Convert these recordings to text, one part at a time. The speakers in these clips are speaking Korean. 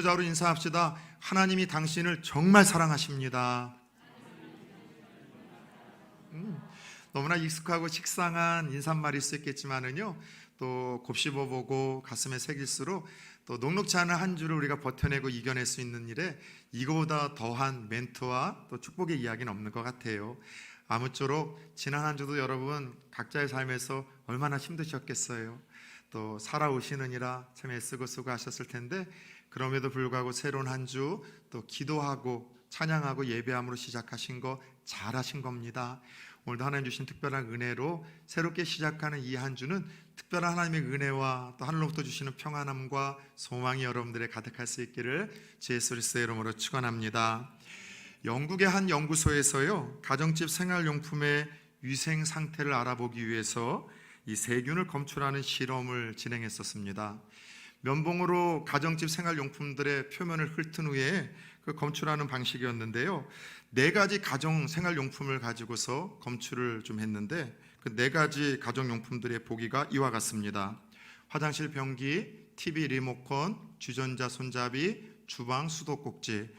전도자로 인사합시다. 하나님이 당신을 정말 사랑하십니다. 너무나 익숙하고 식상한 인사말일 수 있겠지만은요, 또 곱씹어보고 가슴에 새길수록 또 녹록지 않은 한 주를 우리가 버텨내고 이겨낼 수 있는 일에 이거보다 더한 멘트와 또 축복의 이야기는 없는 것 같아요. 아무쪼록 지난 한 주도 여러분 각자의 삶에서 얼마나 힘드셨겠어요. 또 살아오시느니라 참 애쓰고 수고하셨을 텐데, 그럼에도 불구하고 새로운 한 주 또 기도하고 찬양하고 예배함으로 시작하신 거 잘하신 겁니다. 오늘도 하나님 주신 특별한 은혜로 새롭게 시작하는 이 한 주는 특별한 하나님의 은혜와 또 하늘로부터 주시는 평안함과 소망이 여러분들의 가득할 수 있기를 주 예수 그리스도의 이름으로 축원합니다. 영국의 한 연구소에서요, 가정집 생활용품의 위생 상태를 알아보기 위해서 이 세균을 검출하는 실험을 진행했었습니다. 면봉으로 가정집 생활용품들의 표면을 훑은 후에 그 검출하는 방식이었는데요, 4가지 가정 생활용품을 가지고서 검출을 좀 했는데, 그 4가지 가정용품들의 보기가 이와 같습니다. 화장실 변기, TV 리모컨, 주전자 손잡이, 주방 수도꼭지.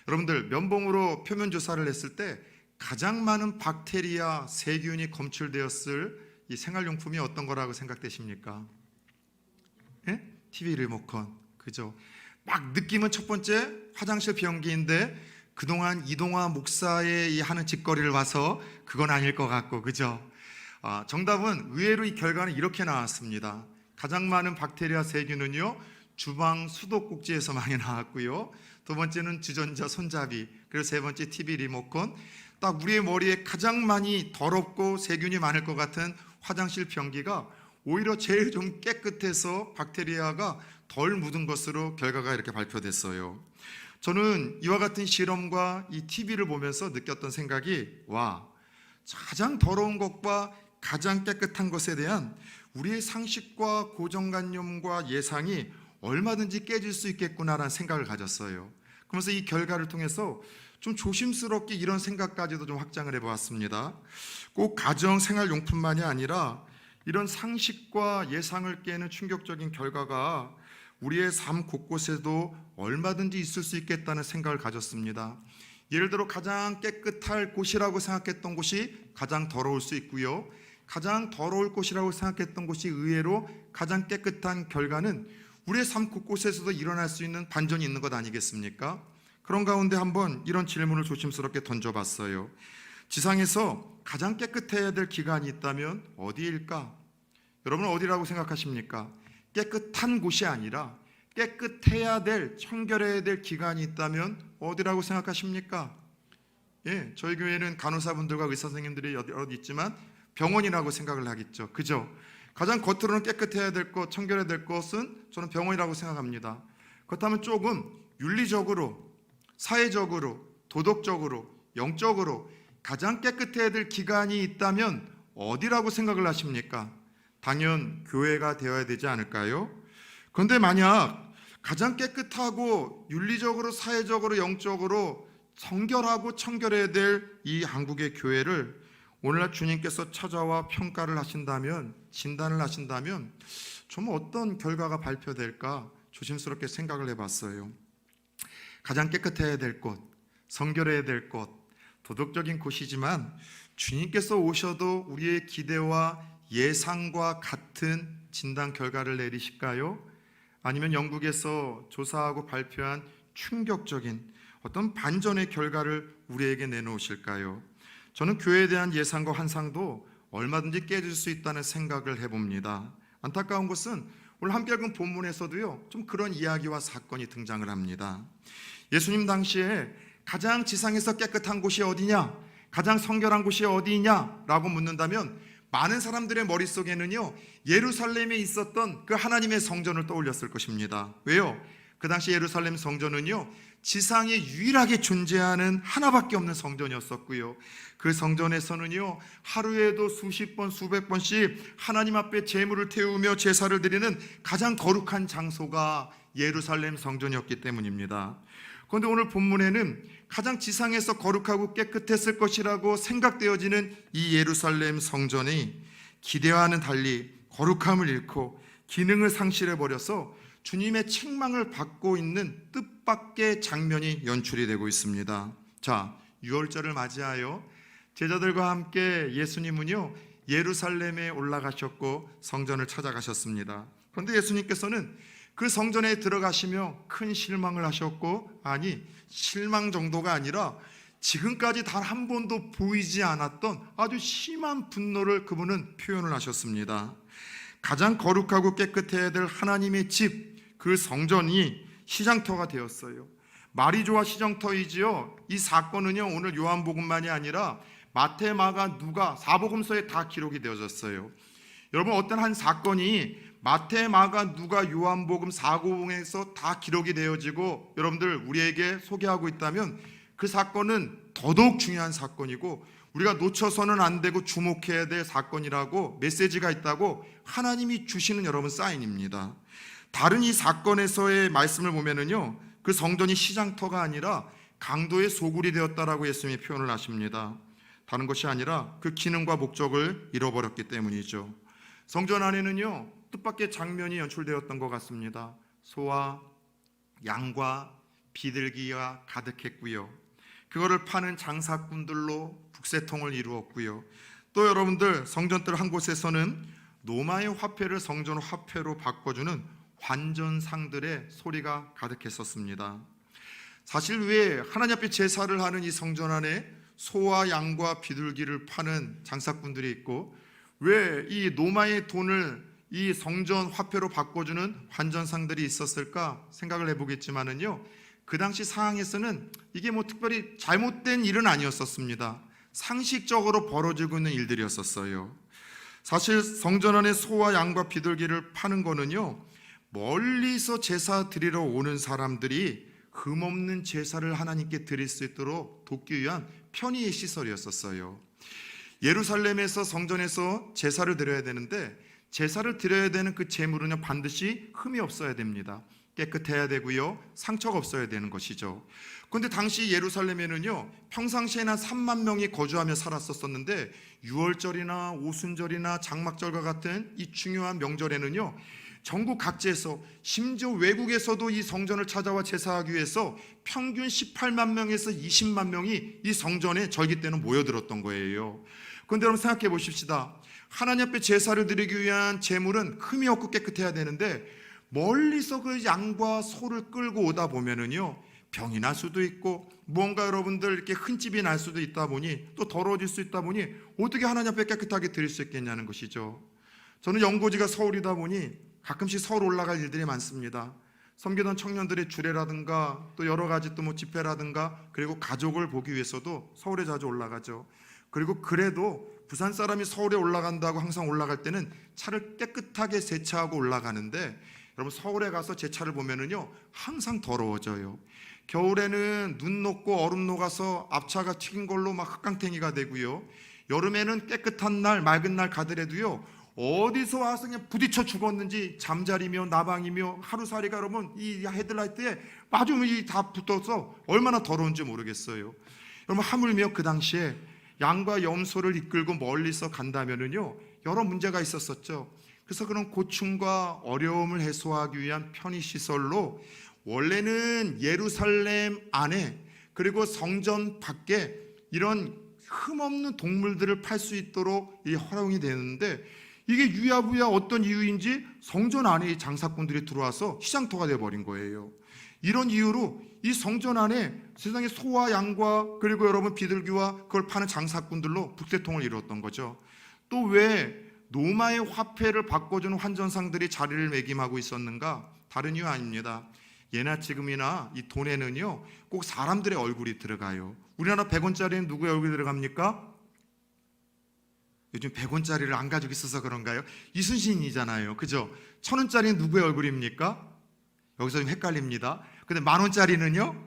여러분들, 면봉으로 표면 조사를 했을 때 가장 많은 박테리아, 세균이 검출되었을 이 생활용품이 어떤 거라고 생각되십니까? 예? TV 리모컨, 그죠? 막 느낌은 첫 번째 화장실 변기인데 그동안 이동화 목사의 하는 짓거리를 봐서 그건 아닐 것 같고, 그죠? 정답은 의외로 이 결과는 이렇게 나왔습니다. 가장 많은 박테리아 세균은요, 주방 수도꼭지에서 많이 나왔고요, 2번째는 주전자 손잡이, 그리고 3번째 TV 리모컨. 딱 우리의 머리에 가장 많이 더럽고 세균이 많을 것 같은 화장실 변기가 오히려 제일 좀 깨끗해서 박테리아가 덜 묻은 것으로 결과가 이렇게 발표됐어요. 저는 이와 같은 실험과 이 TV를 보면서 느꼈던 생각이, 와, 가장 더러운 것과 가장 깨끗한 것에 대한 우리의 상식과 고정관념과 예상이 얼마든지 깨질 수 있겠구나라는 생각을 가졌어요. 그러면서 이 결과를 통해서 좀 조심스럽게 이런 생각까지도 좀 확장을 해보았습니다. 꼭 가정 생활용품만이 아니라 이런 상식과 예상을 깨는 충격적인 결과가 우리의 삶 곳곳에도 얼마든지 있을 수 있겠다는 생각을 가졌습니다. 예를 들어 가장 깨끗할 곳이라고 생각했던 곳이 가장 더러울 수 있고요, 가장 더러울 곳이라고 생각했던 곳이 의외로 가장 깨끗한 결과는 우리의 삶 곳곳에서도 일어날 수 있는 반전이 있는 것 아니겠습니까? 그런 가운데 한번 이런 질문을 조심스럽게 던져봤어요. 지상에서 가장 깨끗해야 될 기관이 있다면 어디일까? 여러분은 어디라고 생각하십니까? 깨끗한 곳이 아니라 깨끗해야 될, 청결해야 될 기관이 있다면 어디라고 생각하십니까? 예, 저희 교회는 간호사분들과 의사 선생님들이 여러 있지만 병원이라고 생각을 하겠죠, 그죠? 가장 겉으로는 깨끗해야 될 것, 청결해야 될 것은 저는 병원이라고 생각합니다. 그렇다면 조금 윤리적으로, 사회적으로, 도덕적으로, 영적으로 가장 깨끗해야 될 기관이 있다면 어디라고 생각을 하십니까? 당연 교회가 되어야 되지 않을까요? 그런데 만약 가장 깨끗하고 윤리적으로, 사회적으로, 영적으로 성결하고 청결해야 될 이 한국의 교회를 오늘날 주님께서 찾아와 평가를 하신다면, 진단을 하신다면 좀 어떤 결과가 발표될까 조심스럽게 생각을 해봤어요. 가장 깨끗해야 될 곳, 성결해야 될 곳, 도덕적인 곳이지만 주님께서 오셔도 우리의 기대와 예상과 같은 진단 결과를 내리실까요? 아니면 영국에서 조사하고 발표한 충격적인 어떤 반전의 결과를 우리에게 내놓으실까요? 저는 교회에 대한 예상과 환상도 얼마든지 깨질 수 있다는 생각을 해봅니다. 안타까운 것은 오늘 함께 읽은 본문에서도요, 좀 그런 이야기와 사건이 등장을 합니다. 예수님 당시에 가장 지상에서 깨끗한 곳이 어디냐, 가장 성결한 곳이 어디냐라고 묻는다면 많은 사람들의 머릿속에는요, 예루살렘에 있었던 그 하나님의 성전을 떠올렸을 것입니다. 왜요? 그 당시 예루살렘 성전은요, 지상에 유일하게 존재하는 하나밖에 없는 성전이었었고요, 그 성전에서는요, 하루에도 수십 번, 수백 번씩 하나님 앞에 제물을 태우며 제사를 드리는 가장 거룩한 장소가 예루살렘 성전이었기 때문입니다. 그런데 오늘 본문에는 가장 지상에서 거룩하고 깨끗했을 것이라고 생각되어지는 이 예루살렘 성전이 기대와는 달리 거룩함을 잃고 기능을 상실해버려서 주님의 책망을 받고 있는 뜻밖의 장면이 연출이 되고 있습니다. 자, 유월절을 맞이하여 제자들과 함께 예수님은요 예루살렘에 올라가셨고 성전을 찾아가셨습니다. 그런데 예수님께서는 그 성전에 들어가시며 큰 실망을 하셨고, 아니 실망 정도가 아니라 지금까지 단 한 번도 보이지 않았던 아주 심한 분노를 그분은 표현을 하셨습니다. 가장 거룩하고 깨끗해야 될 하나님의 집, 그 성전이 시장터가 되었어요. 마리조아 시장터이지요. 이 사건은요 오늘 요한복음만이 아니라 마태, 마가, 누가 사복음서에 다 기록이 되어졌어요. 여러분, 어떤 한 사건이 마태, 마가, 누가, 요한복음, 사복음에서 다 기록이 되어지고 여러분들 우리에게 소개하고 있다면 그 사건은 더더욱 중요한 사건이고 우리가 놓쳐서는 안 되고 주목해야 될 사건이라고 메시지가 있다고 하나님이 주시는 여러분 사인입니다. 다른 이 사건에서의 말씀을 보면은요 그 성전이 시장터가 아니라 강도의 소굴이 되었다라고 예수님이 표현을 하십니다. 다른 것이 아니라 그 기능과 목적을 잃어버렸기 때문이죠. 성전 안에는요 뜻밖의 장면이 연출되었던 것 같습니다. 소와 양과 비둘기가 가득했고요, 그거를 파는 장사꾼들로 북새통을 이루었고요, 또 여러분들 성전들 한 곳에서는 로마의 화폐를 성전 화폐로 바꿔주는 환전상들의 소리가 가득했었습니다. 사실 왜 하나님 앞에 제사를 하는 이 성전 안에 소와 양과 비둘기를 파는 장사꾼들이 있고 왜 이 로마의 돈을 이 성전 화폐로 바꿔주는 환전상들이 있었을까 생각을 해보겠지만은요 그 당시 상황에서는 이게 뭐 특별히 잘못된 일은 아니었었습니다. 상식적으로 벌어지고 있는 일들이었었어요. 사실 성전 안에 소와 양과 비둘기를 파는 거는요 멀리서 제사 드리러 오는 사람들이 흠없는 제사를 하나님께 드릴 수 있도록 돕기 위한 편의의 시설이었었어요. 예루살렘에서 성전에서 제사를 드려야 되는데 제사를 드려야 되는 그 제물은요 반드시 흠이 없어야 됩니다. 깨끗해야 되고요, 상처가 없어야 되는 것이죠. 그런데 당시 예루살렘에는요 평상시에는 한 3만 명이 거주하며 살았었는데 유월절이나 오순절이나 장막절과 같은 이 중요한 명절에는요 전국 각지에서 심지어 외국에서도 이 성전을 찾아와 제사하기 위해서 평균 18만 명에서 20만 명이 이 성전에 절기 때는 모여들었던 거예요. 그런데 여러분 생각해 보십시다. 하나님 앞에 제사를 드리기 위한 제물은 흠이 없고 깨끗해야 되는데 멀리서 그 양과 소를 끌고 오다 보면은요 병이 날 수도 있고 무언가 여러분들 이렇게 흠집이 날 수도 있다 보니 또 더러워질 수 있다 보니 어떻게 하나님 앞에 깨끗하게 드릴 수 있겠냐는 것이죠. 저는 연고지가 서울이다 보니 가끔씩 서울 올라갈 일들이 많습니다. 섬기던 청년들의 주례라든가 또 여러 가지 또 뭐 집회라든가 그리고 가족을 보기 위해서도 서울에 자주 올라가죠. 그리고 그래도 부산 사람이 서울에 올라간다고 항상 올라갈 때는 차를 깨끗하게 세차하고 올라가는데 여러분 서울에 가서 제 차를 보면은요 항상 더러워져요. 겨울에는 눈 녹고 얼음 녹아서 앞차가 튀긴 걸로 막 흙강탱이가 되고요, 여름에는 깨끗한 날 맑은 날 가더라도요 어디서 와서 그냥 부딪혀 죽었는지 잠자리며 나방이며 하루살이가 여러분 이 헤드라이트에 마주 다 붙어서 얼마나 더러운지 모르겠어요. 여러분 하물며 그 당시에 양과 염소를 이끌고 멀리서 간다면은요 여러 문제가 있었었죠. 그래서 그런 고충과 어려움을 해소하기 위한 편의시설로 원래는 예루살렘 안에 그리고 성전 밖에 이런 흠없는 동물들을 팔 수 있도록 이 허용이 되는데 이게 유야부야 어떤 이유인지 성전 안에 장사꾼들이 들어와서 시장터가 되어버린 거예요. 이런 이유로 이 성전 안에 세상에 소와 양과 그리고 여러분 비둘기와 그걸 파는 장사꾼들로 북새통을 이루었던 거죠. 또 왜 로마의 화폐를 바꿔주는 환전상들이 자리를 매김하고 있었는가? 다른 이유 아닙니다. 예나 지금이나 이 돈에는요 꼭 사람들의 얼굴이 들어가요. 우리나라 100원짜리는 누구의 얼굴이 들어갑니까? 요즘 100원짜리를 안 가지고 있어서 그런가요? 이순신이잖아요, 그죠? 1000원짜리는 누구의 얼굴입니까? 여기서 좀 헷갈립니다. 근데 10,000원짜리는요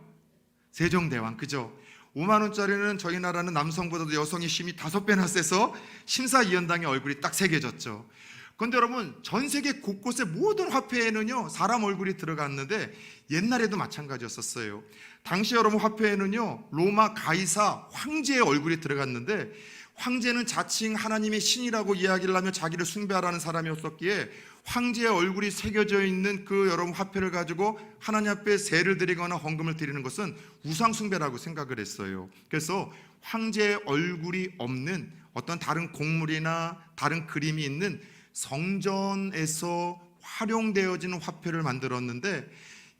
세종대왕, 그죠? 50,000원짜리는 저희 나라는 남성보다도 여성의 힘이 5배나 세서 심사위원장의 얼굴이 딱 새겨졌죠. 그런데 여러분 전 세계 곳곳의 모든 화폐에는요 사람 얼굴이 들어갔는데 옛날에도 마찬가지였었어요. 당시 여러분 화폐에는요 로마 가이사 황제의 얼굴이 들어갔는데 황제는 자칭 하나님의 신이라고 이야기를 하며 자기를 숭배하라는 사람이었었기에 황제의 얼굴이 새겨져 있는 그 여러분 화폐를 가지고 하나님 앞에 세를 드리거나 헌금을 드리는 것은 우상 숭배라고 생각을 했어요. 그래서 황제의 얼굴이 없는 어떤 다른 곡물이나 다른 그림이 있는 성전에서 활용되어지는 화폐를 만들었는데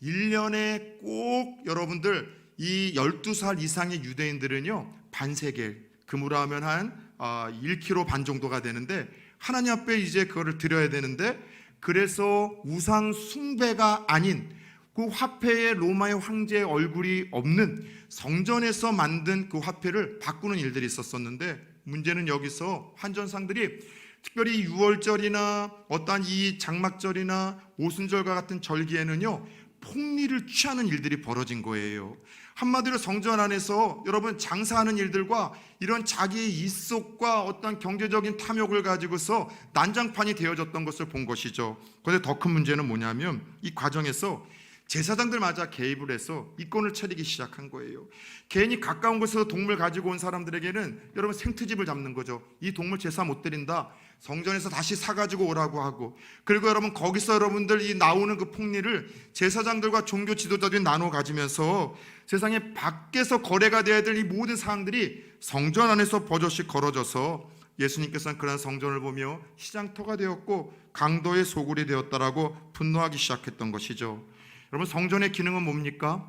1년에 꼭 여러분들 이 12살 이상의 유대인들은요 반세겔, 금으로 하면 한 1kg 반 정도가 되는데 하나님 앞에 이제 그거를 드려야 되는데, 그래서 우상 숭배가 아닌 그 화폐에 로마의 황제의 얼굴이 없는 성전에서 만든 그 화폐를 바꾸는 일들이 있었었는데, 문제는 여기서 환전상들이 특별히 6월절이나 어떠한 이 장막절이나 오순절과 같은 절기에는요 폭리를 취하는 일들이 벌어진 거예요. 한마디로 성전 안에서 여러분 장사하는 일들과 이런 자기의 입속과 어떤 경제적인 탐욕을 가지고서 난장판이 되어졌던 것을 본 것이죠. 그런데 더 큰 문제는 뭐냐면 이 과정에서 제사장들마저 개입을 해서 이권을 차리기 시작한 거예요. 괜히 가까운 곳에서 동물 가지고 온 사람들에게는 여러분 생트집을 잡는 거죠. 이 동물 제사 못 드린다, 성전에서 다시 사가지고 오라고 하고, 그리고 여러분 거기서 여러분들 이 나오는 그 폭리를 제사장들과 종교 지도자들이 나눠 가지면서 세상에 밖에서 거래가 돼야 될 이 모든 사항들이 성전 안에서 버젓이 걸어져서 예수님께서는 그런 성전을 보며 시장터가 되었고 강도의 소굴이 되었다라고 분노하기 시작했던 것이죠. 여러분 성전의 기능은 뭡니까?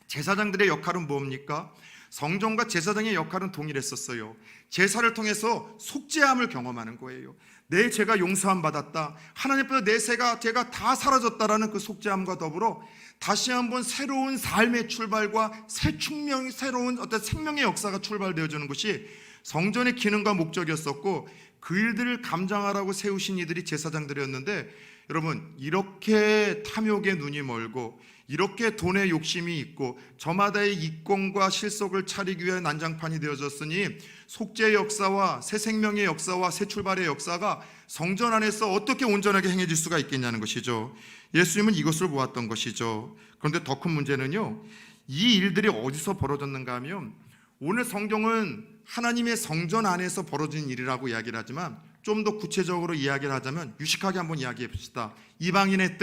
제사장들의 역할은 뭡니까? 성전과 제사장의 역할은 동일했었어요. 제사를 통해서 속죄함을 경험하는 거예요. 내 죄가 용서함 받았다, 하나님께서 내 죄가 다 사라졌다라는 그 속죄함과 더불어 다시 한번 새로운 삶의 출발과 새로운 어떤 생명의 역사가 출발되어지는 것이 성전의 기능과 목적이었었고, 그 일들을 감당하라고 세우신 이들이 제사장들이었는데, 여러분 이렇게 탐욕에 눈이 멀고 이렇게 돈에 욕심이 있고 저마다의 이권과 실속을 차리기 위해 난장판이 되어졌으니 속죄의 역사와 새 생명의 역사와 새 출발의 역사가 성전 안에서 어떻게 온전하게 행해질 수가 있겠냐는 것이죠. 예수님은 이것을 보았던 것이죠. 그런데 더 큰 문제는요, 이 일들이 어디서 벌어졌는가 하면, 오늘 성경은 하나님의 성전 안에서 벌어진 일이라고 이야기를 하지만 좀 더 구체적으로 이야기를 하자면 유식하게 한번 이야기해 봅시다. 이방인의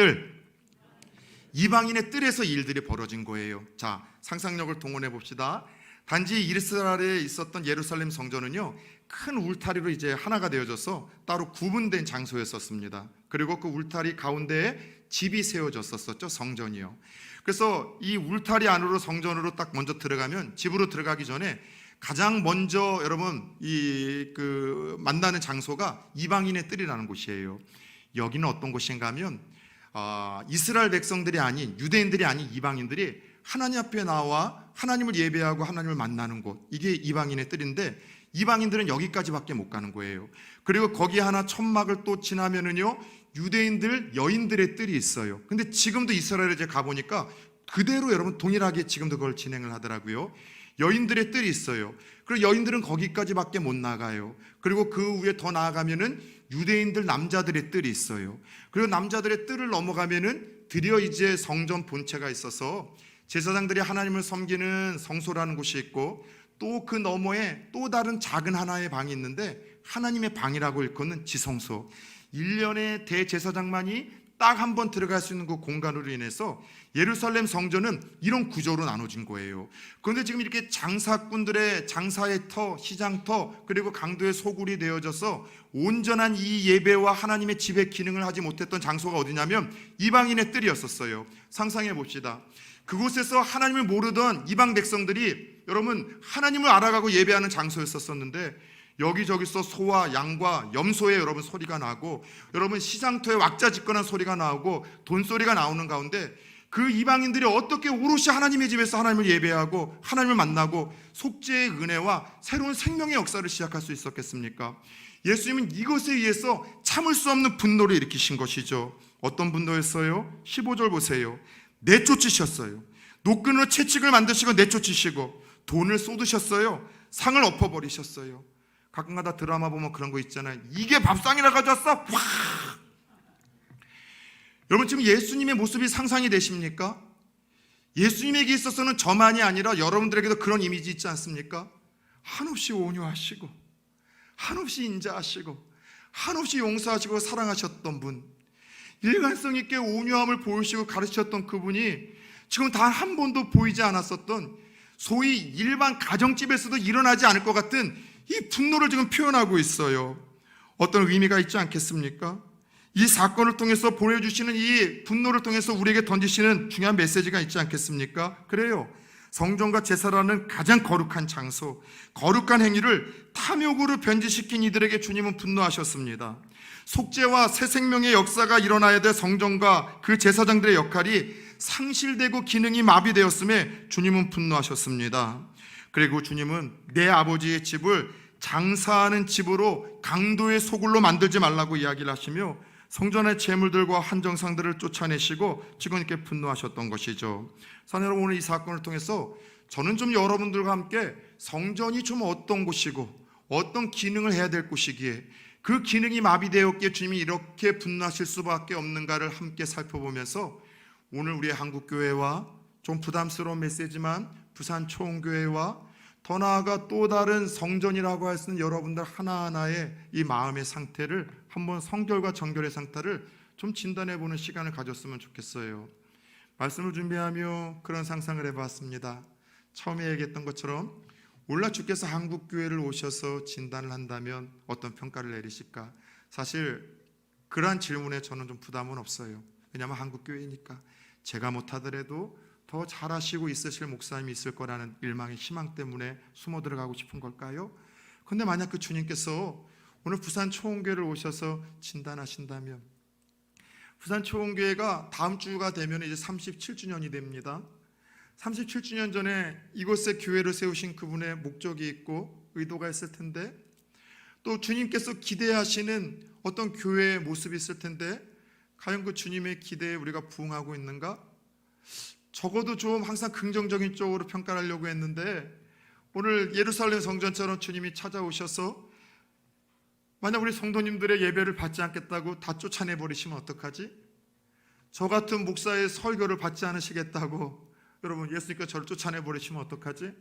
뜰에서 일들이 벌어진 거예요. 자, 상상력을 동원해 봅시다. 단지 이스라엘에 있었던 예루살렘 성전은요 큰 울타리로 이제 하나가 되어져서 따로 구분된 장소였었습니다. 그리고 그 울타리 가운데에 집이 세워졌었죠, 성전이요. 그래서 이 울타리 안으로 성전으로 딱 먼저 들어가면, 집으로 들어가기 전에 가장 먼저 여러분 만나는 장소가 이방인의 뜰이라는 곳이에요. 여기는 어떤 곳인가 하면 이스라엘 백성들이 아닌, 유대인들이 아닌 이방인들이 하나님 앞에 나와 하나님을 예배하고 하나님을 만나는 곳, 이게 이방인의 뜰인데, 이방인들은 여기까지밖에 못 가는 거예요. 그리고 거기 하나 천막을 또 지나면은요 유대인들 여인들의 뜰이 있어요. 근데 지금도 이스라엘에 이제 가보니까 그대로 여러분 동일하게 지금도 그걸 진행을 하더라고요. 여인들의 뜰이 있어요. 그리고 여인들은 거기까지밖에 못 나가요. 그리고 그 위에 더 나아가면은 유대인들 남자들의 뜰이 있어요. 그리고 남자들의 뜰을 넘어가면은 드디어 이제 성전 본체가 있어서 제사장들이 하나님을 섬기는 성소라는 곳이 있고, 또 그 너머에 또 다른 작은 하나의 방이 있는데 하나님의 방이라고 일컫는 지성소, 1년에 대제사장만이 딱 한 번 들어갈 수 있는 그 공간으로 인해서 예루살렘 성전은 이런 구조로 나눠진 거예요. 그런데 지금 이렇게 장사꾼들의 장사의 터, 시장터, 그리고 강도의 소굴이 되어져서 온전한 이 예배와 하나님의 집의 기능을 하지 못했던 장소가 어디냐면 이방인의 뜰이었었어요. 상상해 봅시다. 그곳에서 하나님을 모르던 이방 백성들이 여러분 하나님을 알아가고 예배하는 장소였었는데, 여기저기서 소와 양과 염소의 여러분 소리가 나고, 여러분 시장터에 왁자지껄한 소리가 나오고 돈소리가 나오는 가운데, 그 이방인들이 어떻게 오롯이 하나님의 집에서 하나님을 예배하고 하나님을 만나고 속죄의 은혜와 새로운 생명의 역사를 시작할 수 있었겠습니까? 예수님은 이것에 의해서 참을 수 없는 분노를 일으키신 것이죠. 어떤 분노였어요? 15절 보세요. 내쫓으셨어요. 노끈으로 채찍을 만드시고 내쫓으시고 돈을 쏟으셨어요. 상을 엎어버리셨어요. 가끔가다 드라마 보면 그런 거 있잖아요. 이게 밥상이라 가져왔어? 와! 여러분 지금 예수님의 모습이 상상이 되십니까? 예수님에게 있어서는 저만이 아니라 여러분들에게도 그런 이미지 있지 않습니까? 한없이 온유하시고 한없이 인자하시고 한없이 용서하시고 사랑하셨던 분, 일관성 있게 온유함을 보이시고 가르치셨던 그분이 지금 단 한 번도 보이지 않았었던 소위 일반 가정집에서도 일어나지 않을 것 같은 이 분노를 지금 표현하고 있어요. 어떤 의미가 있지 않겠습니까? 이 사건을 통해서 보여주시는 이 분노를 통해서 우리에게 던지시는 중요한 메시지가 있지 않겠습니까? 그래요. 성전과 제사라는 가장 거룩한 장소, 거룩한 행위를 탐욕으로 변질시킨 이들에게 주님은 분노하셨습니다. 속죄와 새 생명의 역사가 일어나야 될 성전과 그 제사장들의 역할이 상실되고 기능이 마비되었음에 주님은 분노하셨습니다. 그리고 주님은 내 아버지의 집을 장사하는 집으로 강도의 소굴로 만들지 말라고 이야기를 하시며 성전의 재물들과 한정상들을 쫓아내시고 지금 이렇게 분노하셨던 것이죠. 사랑하는 여러분, 오늘 이 사건을 통해서 저는 좀 여러분들과 함께 성전이 좀 어떤 곳이고 어떤 기능을 해야 될 곳이기에 그 기능이 마비되었기에 주님이 이렇게 분노하실 수밖에 없는가를 함께 살펴보면서 오늘 우리의 한국교회와 좀 부담스러운 메시지만 부산 초원교회와 더 나아가 또 다른 성전이라고 할 수 있는 여러분들 하나하나의 이 마음의 상태를 한번 성결과 정결의 상태를 좀 진단해보는 시간을 가졌으면 좋겠어요. 말씀을 준비하며 그런 상상을 해봤습니다. 처음에 얘기했던 것처럼 오늘날 주께서 한국교회를 오셔서 진단을 한다면 어떤 평가를 내리실까? 사실 그러한 질문에 저는 좀 부담은 없어요. 왜냐하면 한국교회니까 제가 못하더라도 더 잘하시고 있으실 목사님이 있을 거라는 일망의 희망 때문에 숨어 들어가고 싶은 걸까요? 그런데 만약 그 주님께서 오늘 부산 초원교회를 오셔서 진단하신다면, 부산 초원교회가 다음 주가 되면 이제 37주년이 됩니다. 37주년 전에 이곳에 교회를 세우신 그분의 목적이 있고 의도가 있을 텐데, 또 주님께서 기대하시는 어떤 교회의 모습이 있을 텐데, 과연 그 주님의 기대에 우리가 부응하고 있는가? 적어도 좀 항상 긍정적인 쪽으로 평가를 하려고 했는데, 오늘 예루살렘 성전처럼 주님이 찾아오셔서 만약 우리 성도님들의 예배를 받지 않겠다고 다 쫓아내버리시면 어떡하지? 저 같은 목사의 설교를 받지 않으시겠다고 여러분 예수님께서 저를 쫓아내버리시면 어떡하지?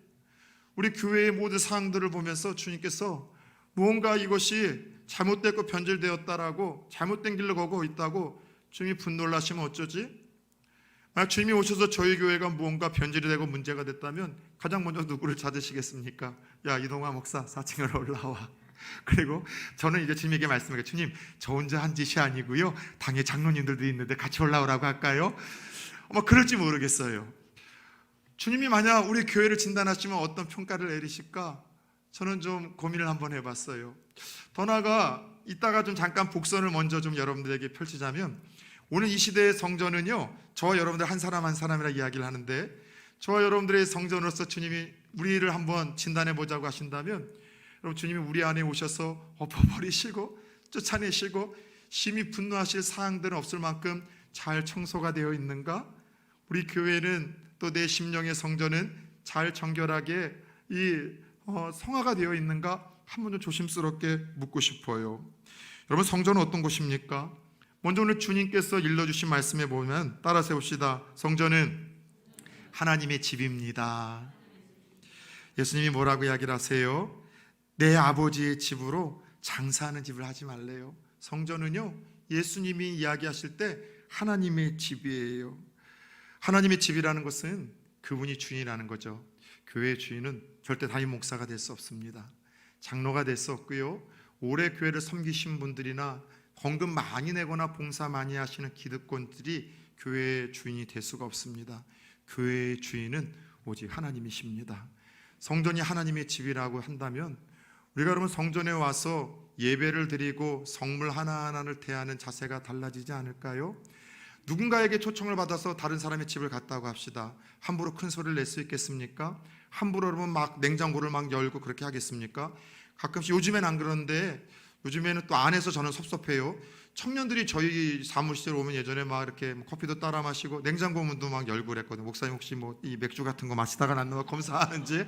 우리 교회의 모든 사항들을 보면서 주님께서 무언가 이것이 잘못됐고 변질되었다라고 잘못된 길로 가고 있다고 주님이 분노를 하시면 어쩌지? 만약 주님이 오셔서 저희 교회가 무언가 변질이 되고 문제가 됐다면 가장 먼저 누구를 찾으시겠습니까? 야, 이동화 목사 4층으로 올라와. 그리고 저는 이제 주님에게 말씀하게, 주님 저 혼자 한 짓이 아니고요, 당의 장로님들도 있는데 같이 올라오라고 할까요? 아마 그럴지 모르겠어요. 주님이 만약 우리 교회를 진단하시면 어떤 평가를 내리실까? 저는 좀 고민을 한번 해봤어요. 더 나아가 이따가 좀 잠깐 복선을 먼저 좀 여러분들에게 펼치자면, 오늘 이 시대의 성전은요, 저와 여러분들 한 사람 한 사람이라 이야기를 하는데, 저와 여러분들의 성전으로서 주님이 우리를 한번 진단해 보자고 하신다면, 여러분 주님이 우리 안에 오셔서 엎어버리시고 쫓아내시고 심히 분노하실 사항들은 없을 만큼 잘 청소가 되어 있는가? 우리 교회는 또 내 심령의 성전은 잘 정결하게 성화가 되어 있는가? 한번 좀 조심스럽게 묻고 싶어요. 여러분, 성전은 어떤 곳입니까? 먼저 오늘 주님께서 일러주신 말씀에 보면 따라 세웁시다. 성전은 하나님의 집입니다. 예수님이 뭐라고 이야기를 하세요? 내 아버지의 집으로 장사하는 집을 하지 말래요. 성전은요, 예수님이 이야기하실 때 하나님의 집이에요. 하나님의 집이라는 것은 그분이 주인이라는 거죠. 교회의 주인은 절대 담임 목사가 될 수 없습니다. 장로가 될 수 없고요, 오래 교회를 섬기신 분들이나 헌금 많이 내거나 봉사 많이 하시는 기득권들이 교회의 주인이 될 수가 없습니다. 교회의 주인은 오직 하나님이십니다. 성전이 하나님의 집이라고 한다면 우리가 그러면 성전에 와서 예배를 드리고 성물 하나하나를 대하는 자세가 달라지지 않을까요? 누군가에게 초청을 받아서 다른 사람의 집을 갔다고 합시다. 함부로 큰 소리를 낼 수 있겠습니까? 함부로 그러면 막 냉장고를 막 열고 그렇게 하겠습니까? 가끔씩, 요즘엔 안 그런데 요즘에는 또 안에서 저는 섭섭해요. 청년들이 저희 사무실에 오면 예전에 막 이렇게 커피도 따라 마시고 냉장고 문도 막 열고 그랬거든요. 목사님 혹시 뭐 이 맥주 같은 거 마시다가 났나 검사하는지.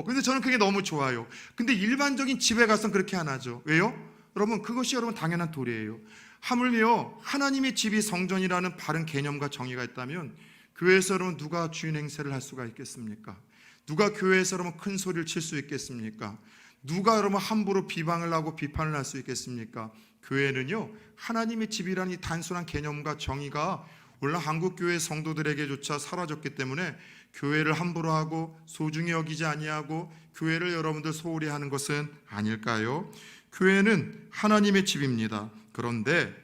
근데 저는 그게 너무 좋아요. 근데 일반적인 집에 가서는 그렇게 안 하죠. 왜요? 여러분, 그것이 여러분 당연한 도리예요. 하물며 하나님의 집이 성전이라는 바른 개념과 정의가 있다면 교회에서 여러분 누가 주인 행세를 할 수가 있겠습니까? 누가 교회에서 여러분 큰 소리를 칠 수 있겠습니까? 누가 여러분 함부로 비방을 하고 비판을 할 수 있겠습니까? 교회는요, 하나님의 집이라는 이 단순한 개념과 정의가 오늘날 한국교회 성도들에게조차 사라졌기 때문에 교회를 함부로 하고 소중히 여기지 아니하고 교회를 여러분들 소홀히 하는 것은 아닐까요? 교회는 하나님의 집입니다. 그런데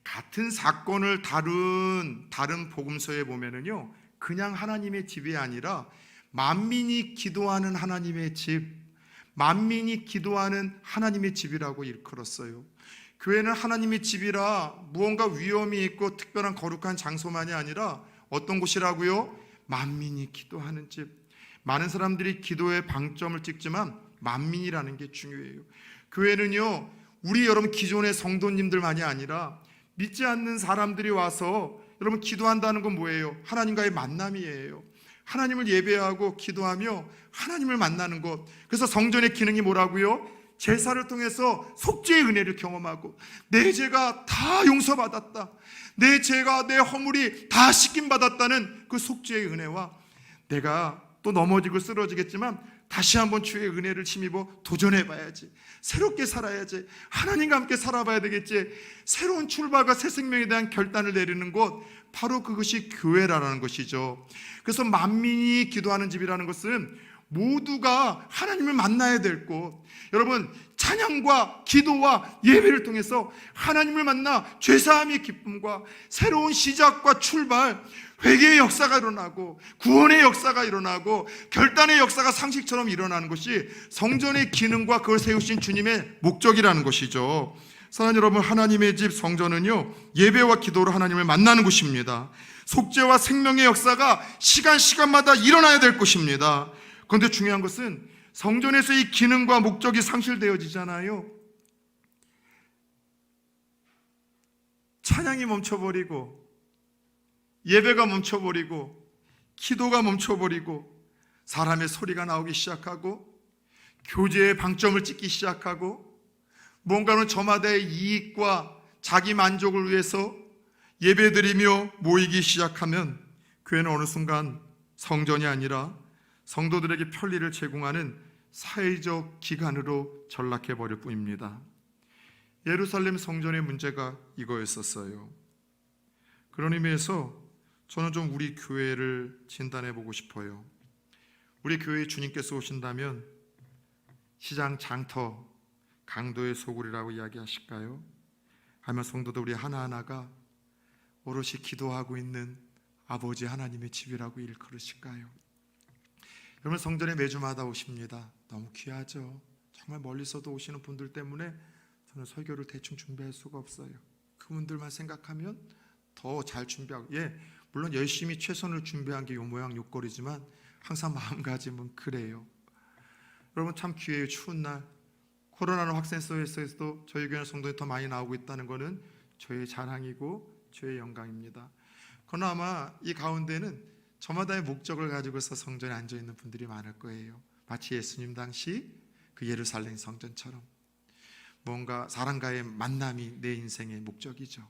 같은 사건을 다른 복음서에 보면은요, 그냥 하나님의 집이 아니라 만민이 기도하는 하나님의 집, 만민이 기도하는 하나님의 집이라고 일컬었어요. 교회는 하나님의 집이라 무언가 위험이 있고 특별한 거룩한 장소만이 아니라 어떤 곳이라고요? 만민이 기도하는 집. 많은 사람들이 기도에 방점을 찍지만 만민이라는 게 중요해요. 교회는요, 우리 여러분 기존의 성도님들만이 아니라 믿지 않는 사람들이 와서 여러분 기도한다는 건 뭐예요? 하나님과의 만남이에요. 하나님을 예배하고 기도하며 하나님을 만나는 것. 그래서 성전의 기능이 뭐라고요? 제사를 통해서 속죄의 은혜를 경험하고 내 죄가 다 용서받았다, 내 죄가 내 허물이 다 씻김받았다는 그 속죄의 은혜와 내가 또 넘어지고 쓰러지겠지만 다시 한번 주의 은혜를 힘입어 도전해봐야지, 새롭게 살아야지, 하나님과 함께 살아봐야 되겠지, 새로운 출발과 새 생명에 대한 결단을 내리는 곳, 바로 그것이 교회라는 것이죠. 그래서 만민이 기도하는 집이라는 것은 모두가 하나님을 만나야 될 곳. 여러분, 찬양과 기도와 예배를 통해서 하나님을 만나 죄사함의 기쁨과 새로운 시작과 출발, 회개의 역사가 일어나고 구원의 역사가 일어나고 결단의 역사가 상식처럼 일어나는 것이 성전의 기능과 그걸 세우신 주님의 목적이라는 것이죠. 사랑하는 여러분, 하나님의 집 성전은요, 예배와 기도로 하나님을 만나는 곳입니다. 속죄와 생명의 역사가 시간마다 일어나야 될 것입니다. 그런데 중요한 것은 성전에서 이 기능과 목적이 상실되어지잖아요. 찬양이 멈춰버리고 예배가 멈춰버리고 기도가 멈춰버리고 사람의 소리가 나오기 시작하고 교제의 방점을 찍기 시작하고 뭔가는 저마다의 이익과 자기 만족을 위해서 예배드리며 모이기 시작하면 교회는 어느 순간 성전이 아니라 성도들에게 편리를 제공하는 사회적 기관으로 전락해버릴 뿐입니다. 예루살렘 성전의 문제가 이거였었어요. 그런 의미에서 저는 좀 우리 교회를 진단해 보고 싶어요. 우리 교회에 주님께서 오신다면 시장 장터, 강도의 소굴이라고 이야기하실까요? 아니면 성도들 우리 하나하나가 오롯이 기도하고 있는 아버지 하나님의 집이라고 일컬으실까요? 여러분, 성전에 매주마다 오십니다. 너무 귀하죠. 정말 멀리서도 오시는 분들 때문에 저는 설교를 대충 준비할 수가 없어요. 그분들만 생각하면 더 잘 준비하고, 물론 열심히 최선을 준비한 게 요 모양 요꼴이지만 항상 마음가짐은 그래요. 여러분, 참 귀해요. 추운 날 코로나는 확산 속에서도 저희 교회 성도들이 더 많이 나오고 있다는 것은 저의 자랑이고 저의 영광입니다. 그러나 아마 이 가운데는 저마다의 목적을 가지고서 성전에 앉아있는 분들이 많을 거예요. 마치 예수님 당시 그 예루살렘 성전처럼 뭔가 사람과의 만남이 내 인생의 목적이죠.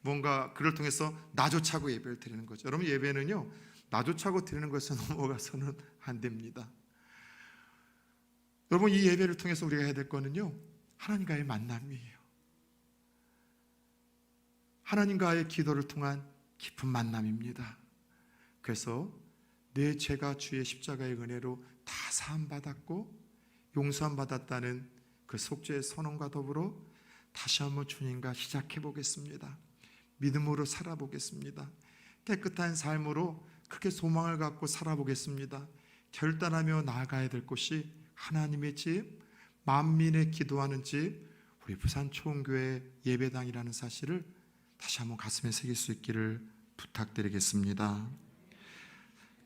뭔가 그를 통해서 나조차고 예배를 드리는 거죠. 여러분, 예배는요, 나조차고 드리는 것에서 넘어가서는 안 됩니다. 여러분, 이 예배를 통해서 우리가 해야 될 거는요, 하나님과의 만남이에요. 하나님과의 기도를 통한 깊은 만남입니다. 그래서 내 죄가 주의 십자가의 은혜로 다 사함받았고 용서함받았다는 그 속죄의 선언과 더불어 다시 한번 주님과 시작해 보겠습니다. 믿음으로 살아보겠습니다. 깨끗한 삶으로 크게 소망을 갖고 살아보겠습니다. 결단하며 나아가야 될 곳이 하나님의 집, 만민의 기도하는 집, 우리 부산 초원교회 예배당이라는 사실을 다시 한번 가슴에 새길 수 있기를 부탁드리겠습니다.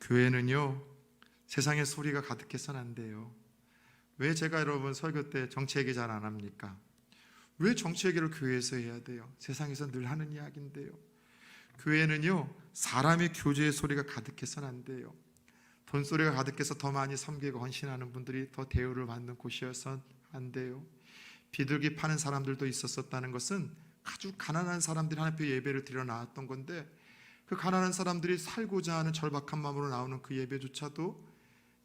교회는요, 세상의 소리가 가득해서는 안 돼요. 왜 제가 여러분 설교 때 정치 얘기 잘 안 합니까? 왜 정치 얘기를 교회에서 해야 돼요? 세상에서 늘 하는 이야기인데요. 교회는요, 사람의 교제의 소리가 가득해서는 안 돼요. 돈소리가 가득해서 더 많이 섬기고 헌신하는 분들이 더 대우를 받는 곳이어서는 안 돼요. 비둘기 파는 사람들도 있었다는 것은 아주 가난한 사람들이 하나님 앞에 예배를 드려 나왔던 건데, 그 가난한 사람들이 살고자 하는 절박한 마음으로 나오는 그 예배조차도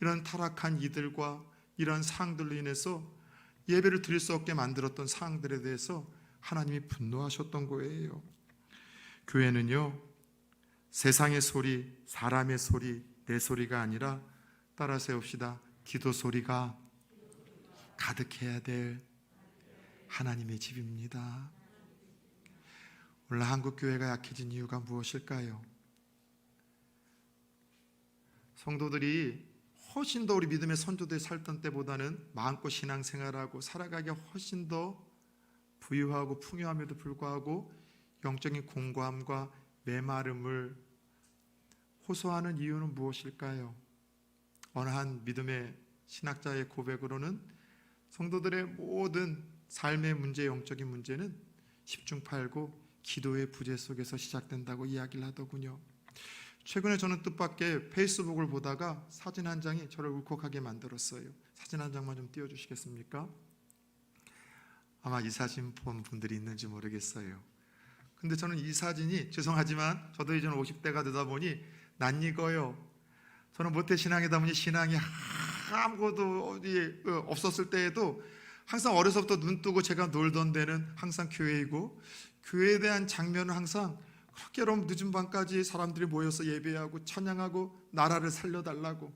이런 타락한 이들과 이러한 사항들로 인해서 예배를 드릴 수 없게 만들었던 사항들에 대해서 하나님이 분노하셨던 거예요. 교회는요, 세상의 소리, 사람의 소리, 내 소리가 아니라 따라 세웁시다. 기도 소리가 가득해야 될 하나님의 집입니다. 오늘 한국교회가 약해진 이유가 무엇일까요? 성도들이 훨씬 더 우리 믿음의 선조들이 살던 때보다는 마음껏 신앙생활하고 살아가기 훨씬 더 부유하고 풍요함에도 불구하고 영적인 공고함과 메마름을 호소하는 이유는 무엇일까요? 어느 한 믿음의 신학자의 고백으로는 성도들의 모든 삶의 문제, 영적인 문제는 10중 8구 기도의 부재 속에서 시작된다고 이야기를 하더군요. 최근에 저는 뜻밖의 페이스북을 보다가 사진 한 장이 저를 울컥하게 만들었어요. 사진 한 장만 좀 띄워주시겠습니까? 아마 이 사진 본 분들이 있는지 모르겠어요. 근데 저는 이 사진이, 죄송하지만 저도 이제 50대가 되다 보니 낯익어요. 저는 모태신앙이다 보니 신앙이 아무것도 어디 없었을 때에도 항상 어려서부터 눈 뜨고 제가 놀던 데는 항상 교회이고, 교회에 대한 장면은 항상 그렇게 여러분 늦은 밤까지 사람들이 모여서 예배하고 찬양하고 나라를 살려달라고,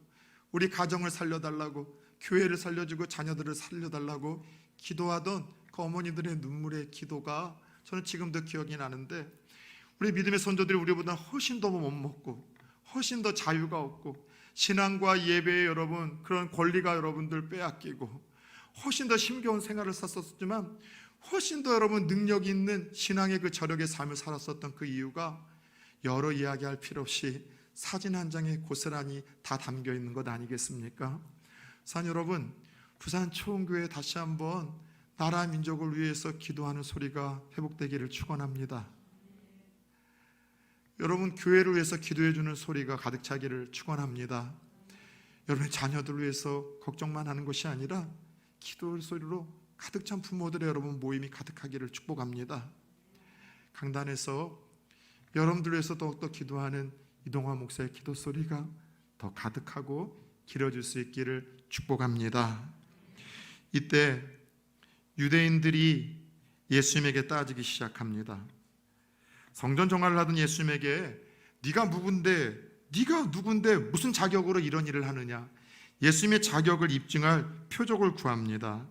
우리 가정을 살려달라고, 교회를 살려주고 자녀들을 살려달라고 기도하던 그 어머니들의 눈물의 기도가 저는 지금도 기억이 나는데, 우리 믿음의 선조들이 우리보다 훨씬 더 못 먹고 훨씬 더 자유가 없고 신앙과 예배에 여러분 그런 권리가 여러분들 빼앗기고 훨씬 더 힘겨운 생활을 샀었지만 훨씬 더 여러분 능력이 있는 신앙의 그 저력의 삶을 살았었던 그 이유가 여러 이야기할 필요 없이 사진 한 장에 고스란히 다 담겨 있는 것 아니겠습니까? 산 여러분, 부산 초원교회 다시 한번 나라 민족을 위해서 기도하는 소리가 회복되기를 축원합니다. 여러분 교회를 위해서 기도해 주는 소리가 가득 차기를 축원합니다. 여러분의 자녀들을 위해서 걱정만 하는 것이 아니라 기도 소리로 가득 찬 부모들의 여러분 모임이 가득하기를 축복합니다. 강단에서 여러분들 위해서 더욱더 기도하는 이동화 목사의 기도 소리가 더 가득하고 길어질 수 있기를 축복합니다. 이때 유대인들이 예수님에게 따지기 시작합니다. 성전 정화를 하던 예수님에게 네가 누군데 무슨 자격으로 이런 일을 하느냐, 예수님의 자격을 입증할 표적을 구합니다.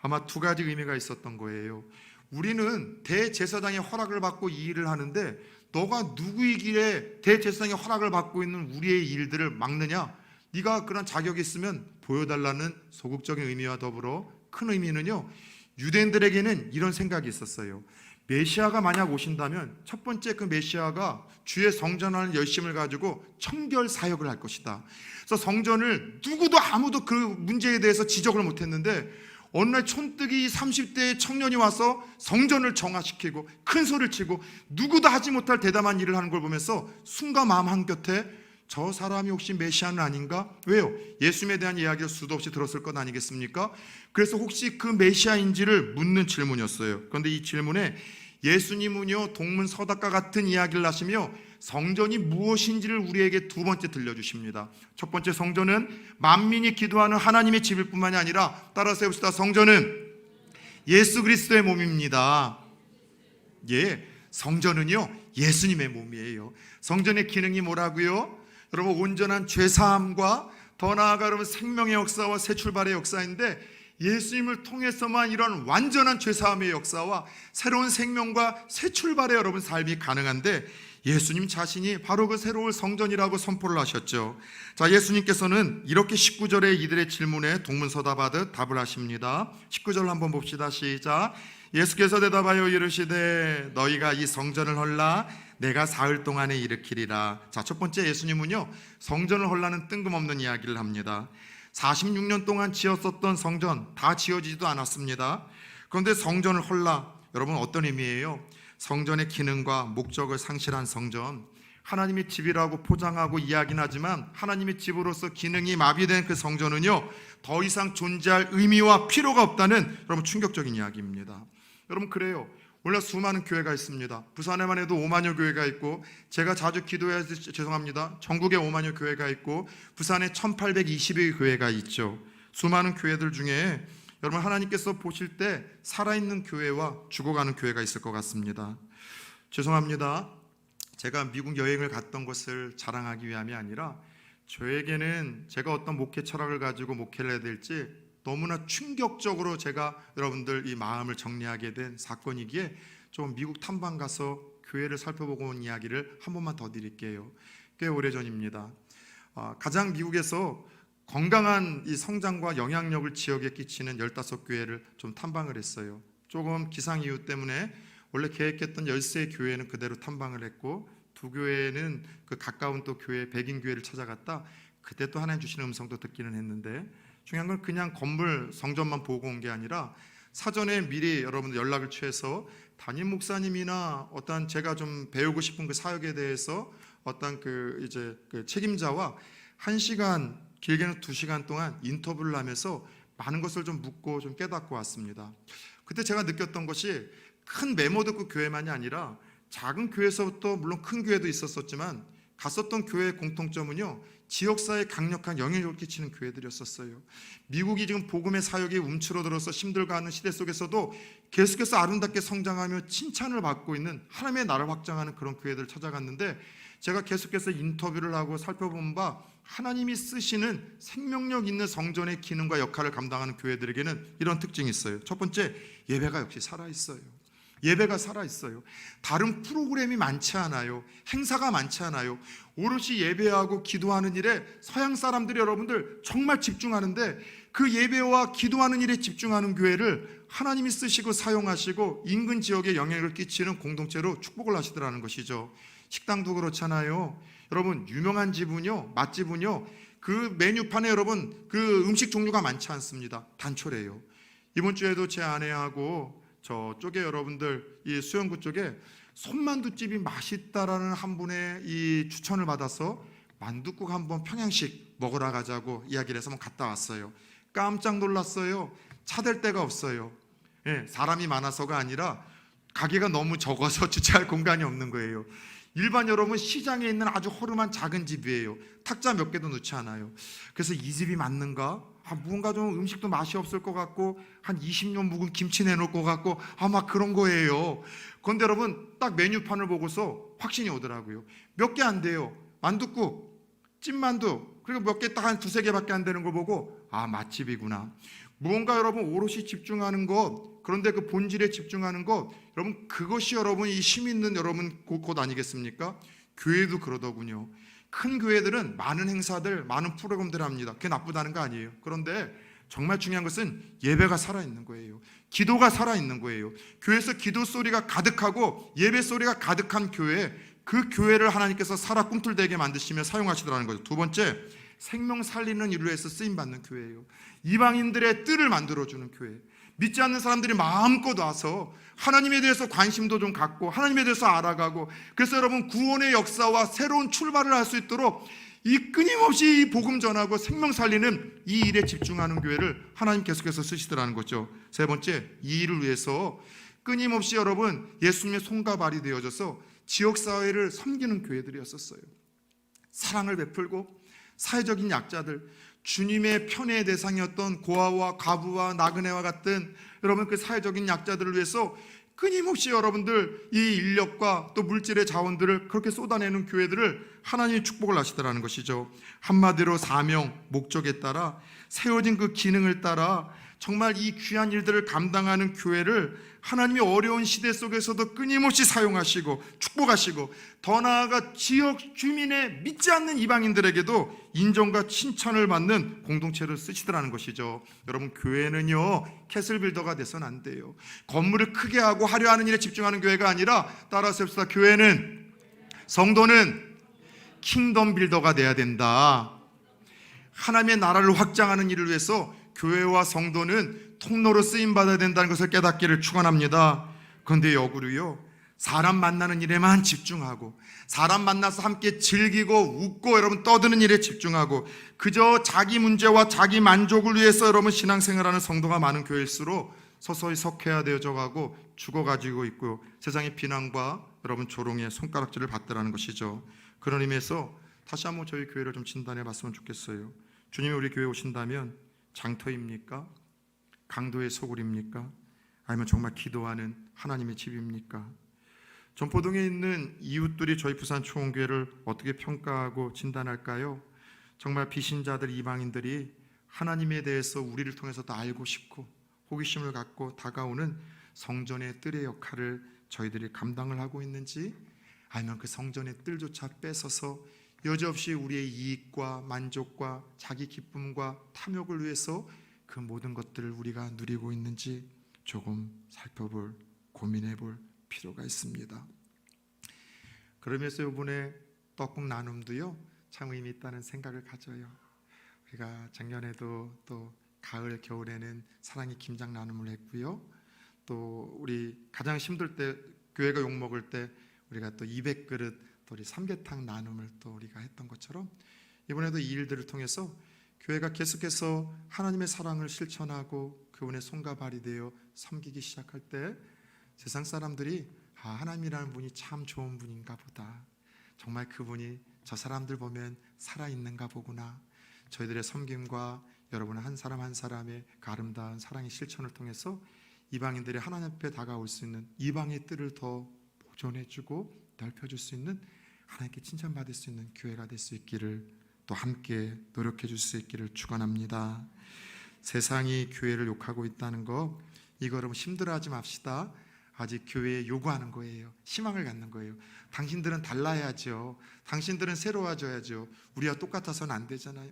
아마 두 가지 의미가 있었던 거예요. 우리는 대제사장의 허락을 받고 이 일을 하는데 너가 누구이기에 대제사장의 허락을 받고 있는 우리의 일들을 막느냐, 네가 그런 자격이 있으면 보여달라는 소극적인 의미와 더불어 큰 의미는요, 유대인들에게는 이런 생각이 있었어요. 메시아가 만약 오신다면 첫 번째 그 메시아가 주의 성전하는 열심을 가지고 청결 사역을 할 것이다. 그래서 성전을 아무도 그 문제에 대해서 지적을 못했는데 어느 날 촌뜨기 30대의 청년이 와서 성전을 정화시키고 큰 소리를 치고 누구도 하지 못할 대담한 일을 하는 걸 보면서 순간 마음 한곁에 저 사람이 혹시 메시아는 아닌가? 왜요? 예수님에 대한 이야기를 수도 없이 들었을 것 아니겠습니까? 그래서 혹시 그 메시아인지를 묻는 질문이었어요. 그런데 이 질문에 예수님은요 동문서답과 같은 이야기를 하시며 성전이 무엇인지를 우리에게 두 번째 들려주십니다. 첫 번째, 성전은 만민이 기도하는 하나님의 집일 뿐만이 아니라, 따라서 해봅시다. 성전은 예수 그리스도의 몸입니다. 예, 성전은요 예수님의 몸이에요. 성전의 기능이 뭐라고요? 여러분, 온전한 죄사함과 더 나아가 여러분 생명의 역사와 새 출발의 역사인데, 예수님을 통해서만 이런 완전한 죄사함의 역사와 새로운 생명과 새 출발의 여러분 삶이 가능한데, 예수님 자신이 바로 그 새로운 성전이라고 선포를 하셨죠. 자, 예수님께서는 이렇게 19절에 이들의 질문에 동문서답하듯 답을 하십니다. 19절 한번 봅시다. 시작. 예수께서 대답하여 이르시되 너희가 이 성전을 헐라 내가 사흘 동안에 일으키리라. 자, 첫 번째, 예수님은요 성전을 헐라는 뜬금없는 이야기를 합니다. 46년 동안 지었었던 성전 다 지어지지도 않았습니다. 그런데 성전을 헐라, 여러분 어떤 의미예요? 성전의 기능과 목적을 상실한 성전, 하나님의 집이라고 포장하고 이야기는 하지만 하나님의 집으로서 기능이 마비된 그 성전은요 더 이상 존재할 의미와 필요가 없다는 여러분 충격적인 이야기입니다. 여러분, 그래요. 오늘 수많은 교회가 있습니다. 부산에만 해도 5만여 교회가 있고, 제가 자주 기도해서 죄송합니다, 전국에 5만여 교회가 있고, 부산에 1820의 교회가 있죠. 수많은 교회들 중에 여러분 하나님께서 보실 때 살아있는 교회와 죽어가는 교회가 있을 것 같습니다. 죄송합니다. 제가 미국 여행을 갔던 것을 자랑하기 위함이 아니라 저에게는 제가 어떤 목회 철학을 가지고 목회를 해야 될지 너무나 충격적으로 제가 여러분들 이 마음을 정리하게 된 사건이기에 좀 미국 탐방 가서 교회를 살펴보고 온 이야기를 한 번만 더 드릴게요. 꽤 오래전입니다. 가장 미국에서 건강한 이 성장과 영향력을 지역에 끼치는 15교회를 좀 탐방을 했어요. 조금 기상 이유 때문에 원래 계획했던 13 교회는 그대로 탐방을 했고 2교회는 그 가까운 또 교회 백인 교회를 찾아갔다. 그때 또 하나님 주시는 음성도 듣기는 했는데 중요한 건 그냥 건물 성전만 보고 온 게 아니라 사전에 미리 여러분들 연락을 취해서 담임 목사님이나 어떤 제가 좀 배우고 싶은 그 사역에 대해서 어떤 그 책임자와 1시간 길게는 2시간 동안 인터뷰를 하면서 많은 것을 좀 묻고 좀 깨닫고 왔습니다. 그때 제가 느꼈던 것이 큰 메모 듣고 교회만이 아니라 작은 교회에서부터 물론 큰 교회도 있었지만 갔었던 교회의 공통점은요, 지역사회에 강력한 영향력을 끼치는 교회들이었어요. 미국이 지금 복음의 사역이 움츠러들어서 힘들어하는 시대 속에서도 계속해서 아름답게 성장하며 칭찬을 받고 있는 하나님의 나라를 확장하는 그런 교회들을 찾아갔는데 제가 계속해서 인터뷰를 하고 살펴본 바 하나님이 쓰시는 생명력 있는 성전의 기능과 역할을 감당하는 교회들에게는 이런 특징이 있어요. 첫 번째, 예배가 역시 살아있어요. 예배가 살아있어요. 다른 프로그램이 많지 않아요. 행사가 많지 않아요. 오롯이 예배하고 기도하는 일에 서양 사람들이 여러분들 정말 집중하는데 그 예배와 기도하는 일에 집중하는 교회를 하나님이 쓰시고 사용하시고 인근 지역에 영향을 끼치는 공동체로 축복을 하시더라는 것이죠. 식당도 그렇잖아요. 여러분 유명한 집은요, 맛집은요, 그 메뉴판에 여러분 그 음식 종류가 많지 않습니다. 단촐해요. 이번 주에도 제 아내하고 저쪽에 여러분들 이 수영구 쪽에 손만두집이 맛있다라는 한 분의 이 추천을 받아서 만둣국 한번 평양식 먹으러 가자고 이야기를 해서 한번 갔다 왔어요. 깜짝 놀랐어요. 차댈 데가 없어요. 사람이 많아서가 아니라 가게가 너무 적어서 주차할 공간이 없는 거예요. 일반 여러분 시장에 있는 아주 허름한 작은 집이에요. 탁자 몇 개도 넣지 않아요. 그래서 이 집이 맞는가? 무언가 좀 음식도 맛이 없을 것 같고 한 20년 묵은 김치 내놓을 것 같고 막 그런 거예요. 그런데 여러분 딱 메뉴판을 보고서 확신이 오더라고요. 몇 개 안 돼요. 만둣국, 찐만두, 그리고 몇 개 딱 한 2-3개밖에 안 되는 걸 보고 맛집이구나. 무언가 여러분 오롯이 집중하는 것, 그런데 그 본질에 집중하는 것, 여러분 그것이 여러분 이 힘 있는 여러분 곳 아니겠습니까? 교회도 그러더군요. 큰 교회들은 많은 행사들, 많은 프로그램들을 합니다. 그게 나쁘다는 거 아니에요. 그런데 정말 중요한 것은 예배가 살아있는 거예요. 기도가 살아있는 거예요. 교회에서 기도 소리가 가득하고 예배 소리가 가득한 교회, 그 교회를 하나님께서 살아 꿈틀대게 만드시며 사용하시더라는 거죠. 두 번째, 생명 살리는 일을 위해서 쓰임받는 교회예요. 이방인들의 뜰을 만들어주는 교회. 믿지 않는 사람들이 마음껏 와서 하나님에 대해서 관심도 좀 갖고 하나님에 대해서 알아가고, 그래서 여러분 구원의 역사와 새로운 출발을 할 수 있도록 이 끊임없이 이 복음 전하고 생명 살리는 이 일에 집중하는 교회를 하나님 계속해서 쓰시더라는 거죠. 세 번째, 이 일을 위해서 끊임없이 여러분 예수님의 손과 발이 되어져서 지역사회를 섬기는 교회들이었었어요. 사랑을 베풀고 사회적인 약자들, 주님의 편애의 대상이었던 고아와 과부와 나그네와 같은 여러분 그 사회적인 약자들을 위해서 끊임없이 여러분들 이 인력과 또 물질의 자원들을 그렇게 쏟아내는 교회들을 하나님이 축복을 하시더라는 것이죠. 한마디로 사명, 목적에 따라 세워진 그 기능을 따라 정말 이 귀한 일들을 감당하는 교회를 하나님이 어려운 시대 속에서도 끊임없이 사용하시고 축복하시고, 더 나아가 지역 주민의 믿지 않는 이방인들에게도 인정과 칭찬을 받는 공동체를 쓰시더라는 것이죠. 여러분 교회는요 캐슬빌더가 돼서는 안 돼요. 건물을 크게 하고 화려하는 일에 집중하는 교회가 아니라, 따라서 합시다. 교회는, 성도는 킹덤 빌더가 돼야 된다. 하나님의 나라를 확장하는 일을 위해서 교회와 성도는 통로로 쓰임받아야 된다는 것을 깨닫기를 축원합니다. 그런데 역으로요, 사람 만나는 일에만 집중하고 사람 만나서 함께 즐기고 웃고 여러분 떠드는 일에 집중하고 그저 자기 문제와 자기 만족을 위해서 여러분 신앙생활하는 성도가 많은 교회일수록 서서히 석회화 되어져 가고 죽어가지고 있고 세상의 비난과 여러분 조롱의 손가락질을 받더라는 것이죠. 그런 의미에서 다시 한번 저희 교회를 좀 진단해 봤으면 좋겠어요. 주님이 우리 교회에 오신다면 장터입니까? 강도의 소굴입니까? 아니면 정말 기도하는 하나님의 집입니까? 전포동에 있는 이웃들이 저희 부산초원교회를 어떻게 평가하고 진단할까요? 정말 비신자들, 이방인들이 하나님에 대해서 우리를 통해서 더 알고 싶고 호기심을 갖고 다가오는 성전의 뜰의 역할을 저희들이 감당을 하고 있는지, 아니면 그 성전의 뜰조차 뺏어서 여지없이 우리의 이익과 만족과 자기 기쁨과 탐욕을 위해서 그 모든 것들을 우리가 누리고 있는지 조금 살펴볼, 고민해볼 필요가 있습니다. 그러면서 이번에 떡국 나눔도요 참 의미 있다는 생각을 가져요. 우리가 작년에도 또 가을 겨울에는 사랑의 김장 나눔을 했고요, 또 우리 가장 힘들 때 교회가 욕 먹을 때 우리가 또 200그릇 또 우리 삼계탕 나눔을 또 우리가 했던 것처럼 이번에도 이 일들을 통해서 교회가 계속해서 하나님의 사랑을 실천하고 그분의 손과 발이 되어 섬기기 시작할 때 세상 사람들이 하나님이라는 분이 참 좋은 분인가 보다, 정말 그분이 저 사람들 보면 살아있는가 보구나, 저희들의 섬김과 여러분 한 사람 한 사람의 그 아름다운 사랑의 실천을 통해서 이방인들이 하나님 앞에 다가올 수 있는 이방의 뜰을 더 보존해주고 넓혀줄 수 있는, 하나님께 칭찬받을 수 있는 교회가 될 수 있기를, 또 함께 노력해 줄 수 있기를 축원합니다. 세상이 교회를 욕하고 있다는 거, 이거 여러분 힘들어하지 맙시다. 아직 교회에 요구하는 거예요. 희망을 갖는 거예요. 당신들은 달라야죠. 당신들은 새로워져야죠. 우리와 똑같아서는 안 되잖아요.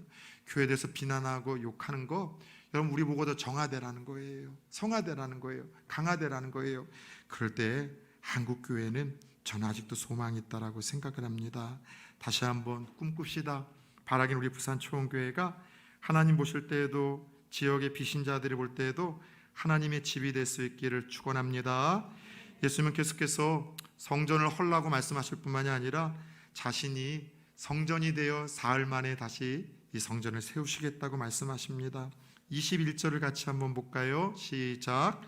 교회에 대해서 비난하고 욕하는 거, 여러분 우리 보고 더 정화되라는 거예요. 성화되라는 거예요. 강화되라는 거예요. 그럴 때 한국 교회는 저는 아직도 소망이 있다라고 생각을 합니다. 다시 한번 꿈꿉시다. 바라긴 우리 부산초원교회가 하나님 보실 때에도, 지역의 비신자들이 볼 때에도 하나님의 집이 될 수 있기를 축원합니다. 예수님은 계속해서 성전을 헐라고 말씀하실 뿐만이 아니라 자신이 성전이 되어 사흘 만에 다시 이 성전을 세우시겠다고 말씀하십니다. 21절을 같이 한번 볼까요? 시작.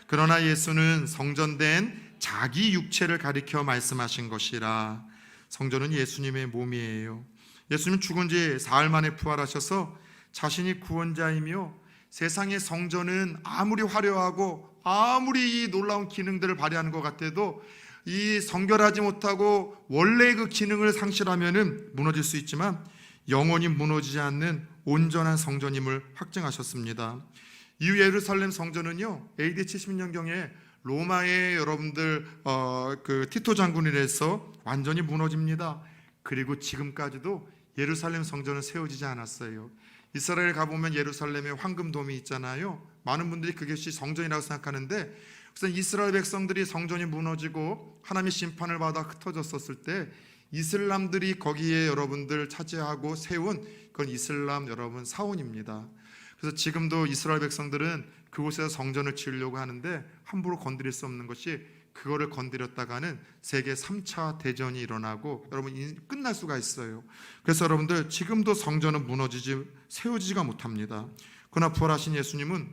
그러나 예수는 성전된 자기 육체를 가리켜 말씀하신 것이라. 성전은 예수님의 몸이에요. 예수님은 죽은 지 사흘 만에 부활하셔서 자신이 구원자이며, 세상의 성전은 아무리 화려하고 아무리 이 놀라운 기능들을 발휘하는 것 같아도 이 성결하지 못하고 원래의 그 기능을 상실하면 무너질 수 있지만 영원히 무너지지 않는 온전한 성전임을 확증하셨습니다. 이후 예루살렘 성전은요 AD 70년경에 로마의 여러분들 그 티토 장군이라서 완전히 무너집니다. 그리고 지금까지도 예루살렘 성전은 세워지지 않았어요. 이스라엘 가보면 예루살렘에 황금돔이 있잖아요. 많은 분들이 그것이 성전이라고 생각하는데, 우선 이스라엘 백성들이 성전이 무너지고 하나님의 심판을 받아 흩어졌었을 때 이슬람들이 거기에 여러분들 차지하고 세운 그건 이슬람 여러분 사원입니다. 그래서 지금도 이스라엘 백성들은 그곳에서 성전을 지으려고 하는데 함부로 건드릴 수 없는 것이, 그거를 건드렸다가는 세계 3차 대전이 일어나고 여러분 끝날 수가 있어요. 그래서 여러분들 지금도 성전은 세워지지가 못합니다. 그러나 부활하신 예수님은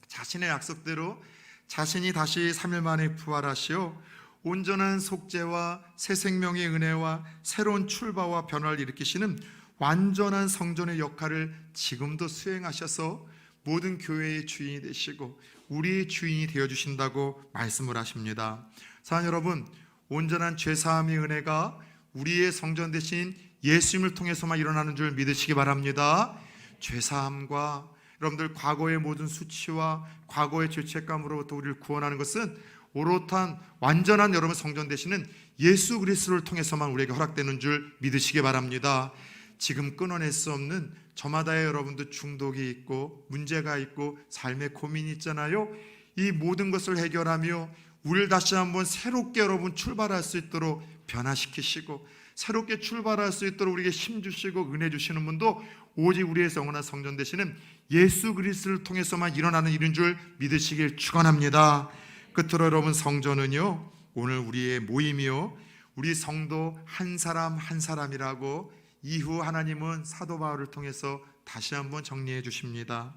자신의 약속대로 자신이 다시 3일 만에 부활하시어 온전한 속죄와 새 생명의 은혜와 새로운 출발과 변화를 일으키시는 완전한 성전의 역할을 지금도 수행하셔서 모든 교회의 주인이 되시고 우리의 주인이 되어주신다고 말씀을 하십니다. 사랑하는 여러분, 온전한 죄사함의 은혜가 우리의 성전 대신 예수님을 통해서만 일어나는 줄 믿으시기 바랍니다. 죄사함과 여러분들 과거의 모든 수치와 과거의 죄책감으로부터 우리를 구원하는 것은 오롯한 완전한 여러분 성전 되시는 예수 그리스도를 통해서만 우리에게 허락되는 줄 믿으시기 바랍니다. 지금 끊어낼 수 없는 저마다의 여러분들 중독이 있고 문제가 있고 삶의 고민이 있잖아요. 이 모든 것을 해결하며 우리를 다시 한번 새롭게 여러분 출발할 수 있도록 변화시키시고 새롭게 출발할 수 있도록 우리에게 힘 주시고 은혜 주시는 분도 오직 우리의 영원한 성전 되시는 예수 그리스도를 통해서만 일어나는 일인 줄 믿으시길 축원합니다. 끝으로 여러분, 성전은요 오늘 우리의 모임이요 우리 성도 한 사람 한 사람이라고 이후 하나님은 사도 바울을 통해서 다시 한번 정리해 주십니다.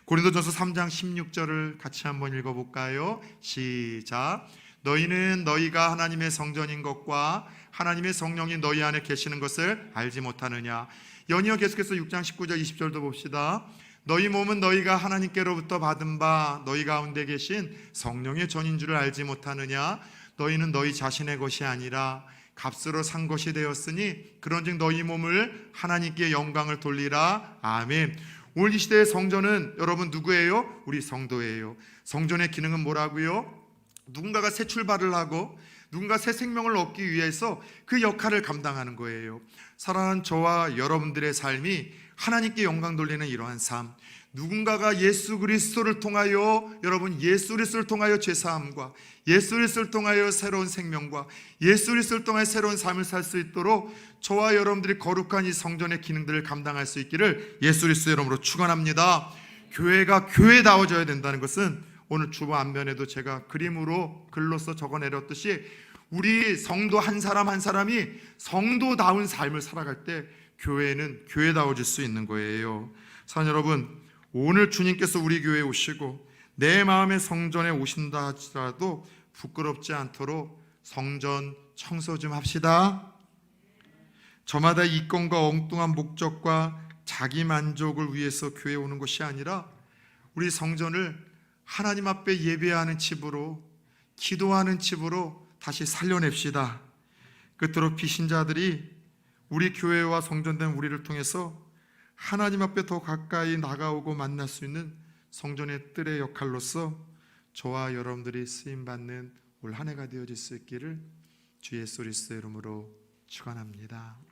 고린도전서 3장 16절을 같이 한번 읽어볼까요? 시작. 너희는 너희가 하나님의 성전인 것과 하나님의 성령이 너희 안에 계시는 것을 알지 못하느냐. 연이어 계속해서 6장 19절 20절도 봅시다. 너희 몸은 너희가 하나님께로부터 받은 바 너희 가운데 계신 성령의 전인 줄을 알지 못하느냐? 너희는 너희 자신의 것이 아니라 값으로 산 것이 되었으니 그런즉 너희 몸을 하나님께 영광을 돌리라. 아멘. 오늘 이 시대의 성전은 여러분 누구예요? 우리 성도예요. 성전의 기능은 뭐라고요? 누군가가 새 출발을 하고 누군가 새 생명을 얻기 위해서 그 역할을 감당하는 거예요. 사랑하는 저와 여러분들의 삶이 하나님께 영광 돌리는 이러한 삶, 누군가가 예수 그리스도를 통하여, 여러분 예수 그리스도를 통하여 죄사함과 예수 그리스도를 통하여 새로운 생명과 예수 그리스도를 통하여 새로운 삶을 살 수 있도록 저와 여러분들이 거룩한 이 성전의 기능들을 감당할 수 있기를 예수 그리스도의 이름으로 축원합니다. 교회가 교회다워져야 된다는 것은 오늘 주보 앞면에도 제가 그림으로 글로써 적어내렸듯이 우리 성도 한 사람 한 사람이 성도다운 삶을 살아갈 때 교회는 교회다워질 수 있는 거예요. 사랑하는 여러분, 오늘 주님께서 우리 교회에 오시고 내 마음의 성전에 오신다 하더라도 부끄럽지 않도록 성전 청소 좀 합시다. 저마다 이권과 엉뚱한 목적과 자기 만족을 위해서 교회에 오는 것이 아니라 우리 성전을 하나님 앞에 예배하는 집으로, 기도하는 집으로 다시 살려냅시다. 그토록 비신자들이 우리 교회와 성전된 우리를 통해서 하나님 앞에 더 가까이 나가오고 만날 수 있는 성전의 뜰의 역할로서 저와 여러분들이 쓰임받는 올 한 해가 되어질 수 있기를 주 예수 그리스도의 이름으로 축원합니다.